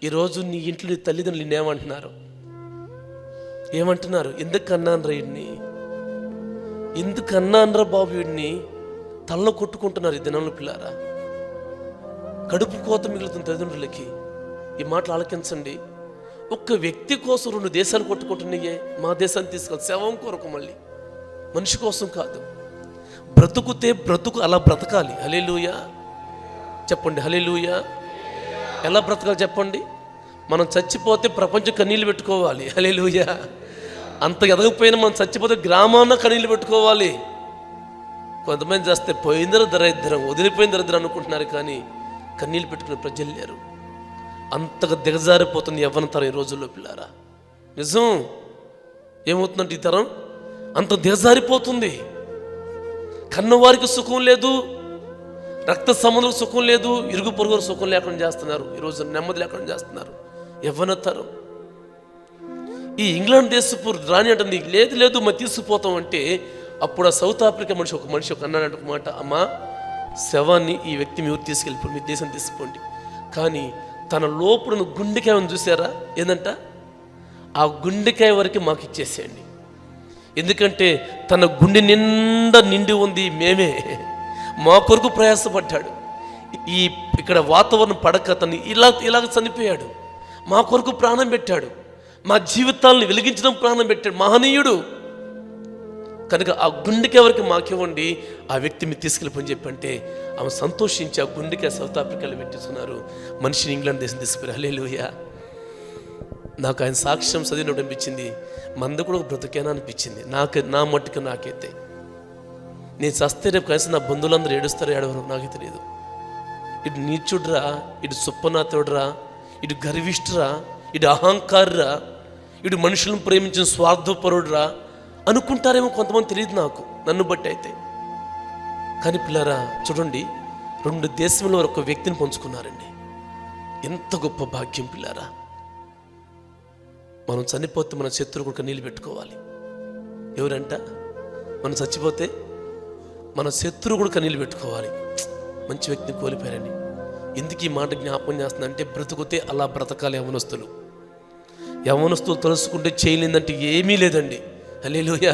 ఈరోజు నీ ఇంట్లో నీ తల్లిదండ్రులు నిన్నేమంటున్నారు? ఏమంటున్నారు? ఎందుకు అన్నానరా వీడిని, ఎందుకు అన్నానరా బాబు వీడిని, తల్ల కొట్టుకుంటున్నారు ఈ దినంలో పిల్లారా. కడుపు కోత మిగులుతున్న తల్లిదండ్రులకి ఈ మాటలు ఆలకించండి. ఒక్క వ్యక్తి కోసం 2 దేశాలు కొట్టుకుంటున్నాయే. మా దేశాన్ని తీసుకెళ్ళి శవం కొరకు, మళ్ళీ మనిషి కోసం కాదు. బ్రతుకుతే బ్రతుకు అలా బ్రతకాలి. హల్లెలూయా చెప్పండి, హల్లెలూయా. ఎలా బ్రతకాలి చెప్పండి? మనం చచ్చిపోతే ప్రపంచం కన్నీళ్ళు పెట్టుకోవాలి. హల్లెలూయా. అంత ఎదగపోయినా మనం చచ్చిపోతే గ్రామాన్న కన్నీళ్ళు పెట్టుకోవాలి. కొంతమంది చేస్తే పోయిందర దరిద్రం, వదిలిపోయిన దరిద్రం అనుకుంటున్నారు, కానీ కన్నీళ్ళు పెట్టుకునే ప్రజలు లేరు. అంతగా దిగజారిపోతుంది యవ్వన తరం ఈ రోజుల్లో పిల్లారా. నిజం. ఏమవుతుందంటే ఈ తరం అంత దిగజారిపోతుంది. కన్నవారికి సుఖం లేదు, రక్త సంబంధులకు సుఖం లేదు, ఇరుగు పొరుగురు సుఖం లేకుండా చేస్తున్నారు. ఈరోజు నెమ్మది లేకుండా చేస్తున్నారు యవ్వన తరం. ఈ ఇంగ్లాండ్ దేశపు రాణి అంటుంది, లేదు లేదు మరి తీసుకుపోతాం అంటే, అప్పుడు ఆ సౌత్ ఆఫ్రికా ఒక మనిషి అన్నాడంట ఒక మాట, అమ్మా శవాన్ని ఈ వ్యక్తి మీ ఊరు తీసుకెళ్ళిపోయి మీ దేశం తీసుకుపోండి, కానీ తన లోపల గుండెకాయ చూసారా, ఏందంట ఆ గుండెకాయ వరకు మాకు ఇచ్చేసేయండి, ఎందుకంటే తన గుండె నిండా నిండి ఉంది మేమే, మా కొరకు ప్రయాసపడ్డాడు, ఈ ఇక్కడ వాతావరణం పడక తను ఇలాగ చనిపోయాడు, మా కొరకు ప్రాణం పెట్టాడు, మా జీవితాలను వెలిగించడం ప్రాణం పెట్టాడు, మహనీయుడు కనుక ఆ గుండెకాయ వరకు మాకివ్వండి, ఆ వ్యక్తి మీరు తీసుకెళ్ళిపోని చెప్పంటే ఆమె సంతోషించి ఆ గుండెకాయ సౌత్ ఆఫ్రికాలో పెట్టిస్తున్నారు, మనిషిని ఇంగ్లాండ్ దేశం తీసుకుని. హల్లెలూయా. నాకు ఆయన సాక్ష్యం చదివినప్పుడు అనిపించింది, మంద కూడా బ్రతికేనా అనిపించింది నా మట్టుకు. నాకైతే నేను చస్తే రేపు కలిసి నా బంధువులందరూ ఏడుస్తారో ఏడవరు నాకే తెలియదు. ఇటు నీచుడ్రా, ఇటు సుప్పనాథుడ్రా, ఇటు గర్విష్ఠరా, ఇటు అహంకారురా, ఇటు మనుషులను ప్రేమించిన స్వార్థపరుడురా అనుకుంటారేమో కొంతమంది, తెలియదు నాకు, నన్ను బట్టి అయితే. కానీ పిల్లరా చూడండి, 2 దేశంలో ఒక వ్యక్తిని పంచుకున్నారండి. ఎంత గొప్ప భాగ్యం పిల్లారా. మనం చనిపోతే మన శత్రువు కూడా నీళ్ళు పెట్టుకోవాలి. ఎవరంట? మనం చచ్చిపోతే మన శత్రువు కూడా కన్నీళ్ళు పెట్టుకోవాలి. మంచి వ్యక్తిని కోల్పోయారని. ఎందుకు ఈ మాట జ్ఞాపకం చేస్తుందంటే, బ్రతుకుతే అలా బ్రతకాలి. యవనస్తులు తెలుసుకుంటే చేయలేదంటే ఏమీ లేదండి. హల్లెలూయా.